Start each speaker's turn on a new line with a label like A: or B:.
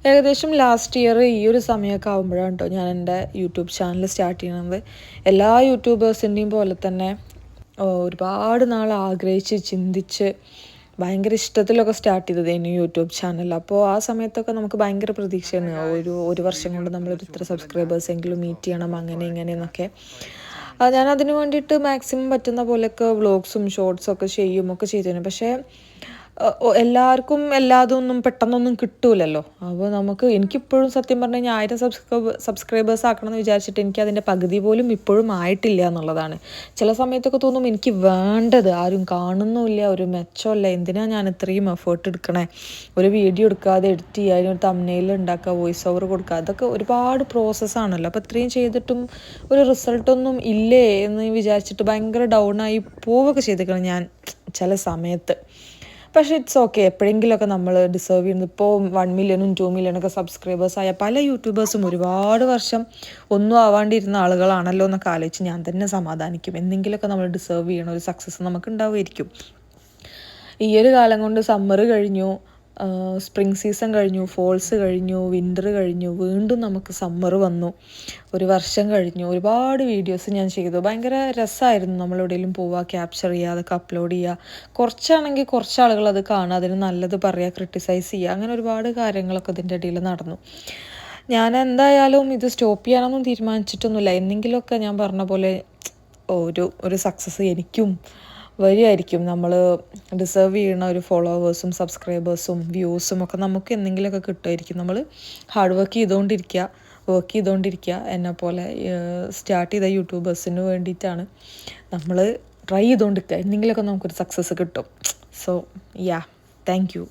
A: ഏകദേശം last year ഈ ഒരു സമയമൊക്കെ ആകുമ്പോഴാണ് കേട്ടോ ഞാൻ എൻ്റെ യൂട്യൂബ് ചാനൽ സ്റ്റാർട്ട് ചെയ്യണത്. എല്ലാ യൂട്യൂബേഴ്സിൻ്റെയും പോലെ തന്നെ ഒരുപാട് നാൾ ആഗ്രഹിച്ച് ചിന്തിച്ച് ഭയങ്കര ഇഷ്ടത്തിലൊക്കെ സ്റ്റാർട്ട് ചെയ്തതായിരുന്നു യൂട്യൂബ് ചാനൽ. അപ്പോൾ ആ സമയത്തൊക്കെ നമുക്ക് ഭയങ്കര പ്രതീക്ഷയാണ്, ഒരു വർഷം കൊണ്ട് നമ്മളൊരു ഇത്ര സബ്സ്ക്രൈബേഴ്സെങ്കിലും മീറ്റ് ചെയ്യണം, അങ്ങനെ ഇങ്ങനെയെന്നൊക്കെ. ഞാൻ അതിന് വേണ്ടിയിട്ട് മാക്സിമം പറ്റുന്ന പോലെയൊക്കെ വ്ളോഗ്സും ഷോർട്സും ഒക്കെ ചെയ്തിരുന്നു. പക്ഷേ എല്ലാവർക്കും എല്ലാതൊന്നും പെട്ടെന്നൊന്നും കിട്ടൂലല്ലോ. അപ്പോൾ എനിക്കിപ്പോഴും സത്യം പറഞ്ഞു കഴിഞ്ഞാൽ 1000 സബ്സ്ക്രൈബേഴ്സ് ആക്കണം എന്ന് വിചാരിച്ചിട്ട് എനിക്ക് അതിൻ്റെ പകുതി പോലും ഇപ്പോഴും ആയിട്ടില്ല എന്നുള്ളതാണ്. ചില സമയത്തൊക്കെ തോന്നും എനിക്ക് വേണ്ടത് ആരും കാണുന്നുമില്ല, ഒരു മെച്ചമില്ല, എന്തിനാണ് ഞാൻ ഇത്രയും എഫേർട്ട് എടുക്കണേ, ഒരു വീഡിയോ എടുക്കാതെ എഡിറ്റ് ചെയ്യുക, അതിനൊരു തംബ്നെയിൽ ഉണ്ടാക്കുക, വോയിസ് ഓവർ കൊടുക്കുക, അതൊക്കെ ഒരുപാട് പ്രോസസ്സാണല്ലോ. അപ്പോൾ ഇത്രയും ചെയ്തിട്ടും ഒരു റിസൾട്ടൊന്നും ഇല്ലേ എന്ന് വിചാരിച്ചിട്ട് ഭയങ്കര ഡൗണായി പോവുകയൊക്കെ ചെയ്തേക്കണം ഞാൻ ചില സമയത്ത്. പക്ഷേ ഇറ്റ്സ് ഓക്കെ, എപ്പോഴെങ്കിലുമൊക്കെ നമ്മൾ ഡിസേർവ് ചെയ്യുന്നത്. ഇപ്പോൾ 1 മില്യണും 2 മില്യണൊക്കെ സബ്സ്ക്രൈബേഴ്സായ പല യൂട്യൂബേഴ്സും ഒരുപാട് വർഷം ഒന്നും ആവാണ്ടിരുന്ന ആളുകളാണല്ലോ എന്നൊക്കെ ആലോചിച്ച് ഞാൻ തന്നെ സമാധാനിക്കും. എന്തെങ്കിലുമൊക്കെ നമ്മൾ ഡിസേർവ് ചെയ്യണം, ഒരു സക്സസ് നമുക്ക് ഉണ്ടാവുമായിരിക്കും. ഈ ഒരു കാലം കൊണ്ട് സമ്മർ കഴിഞ്ഞു, സ്പ്രിങ് സീസൺ കഴിഞ്ഞു, ഫോൾസ് കഴിഞ്ഞു, വിൻ്റർ കഴിഞ്ഞു, വീണ്ടും നമുക്ക് സമ്മർ വന്നു, ഒരു വർഷം കഴിഞ്ഞു. ഒരുപാട് വീഡിയോസ് ഞാൻ ചെയ്തു. ഭയങ്കര രസമായിരുന്നു. നമ്മളെവിടെയെങ്കിലും പോവുക, ക്യാപ്ചർ ചെയ്യുക, അതൊക്കെ അപ്ലോഡ് ചെയ്യുക. കുറച്ചാണെങ്കിൽ കുറച്ച് ആളുകൾ അത് കാണുക, അതിന് നല്ലത് പറയുക, ക്രിട്ടിസൈസ് ചെയ്യുക, അങ്ങനെ ഒരുപാട് കാര്യങ്ങളൊക്കെ ഇതിൻ്റെ ഇടയിൽ നടന്നു. ഞാൻ എന്തായാലും ഇത് സ്റ്റോപ്പ് ചെയ്യാനൊന്നും തീരുമാനിച്ചിട്ടൊന്നുമില്ല. എന്തെങ്കിലുമൊക്കെ ഞാൻ പറഞ്ഞ പോലെ ഒരു സക്സസ് എനിക്കും വരുമായിരിക്കും. നമ്മൾ ഡിസേർവ് ചെയ്യുന്ന ഒരു ഫോളോവേഴ്സും സബ്സ്ക്രൈബേഴ്സും വ്യൂസും ഒക്കെ നമുക്ക് എന്തെങ്കിലുമൊക്കെ കിട്ടുമായിരിക്കും. നമ്മൾ ഹാർഡ് വർക്ക് ചെയ്തുകൊണ്ടിരിക്കുക. എന്നെപ്പോലെ സ്റ്റാർട്ട് ചെയ്ത യൂട്യൂബേഴ്സിന് വേണ്ടിയിട്ടാണ് നമ്മൾ ട്രൈ ചെയ്തുകൊണ്ടിരിക്കുക. എന്തെങ്കിലുമൊക്കെ നമുക്കൊരു സക്സസ് കിട്ടും. So thank you.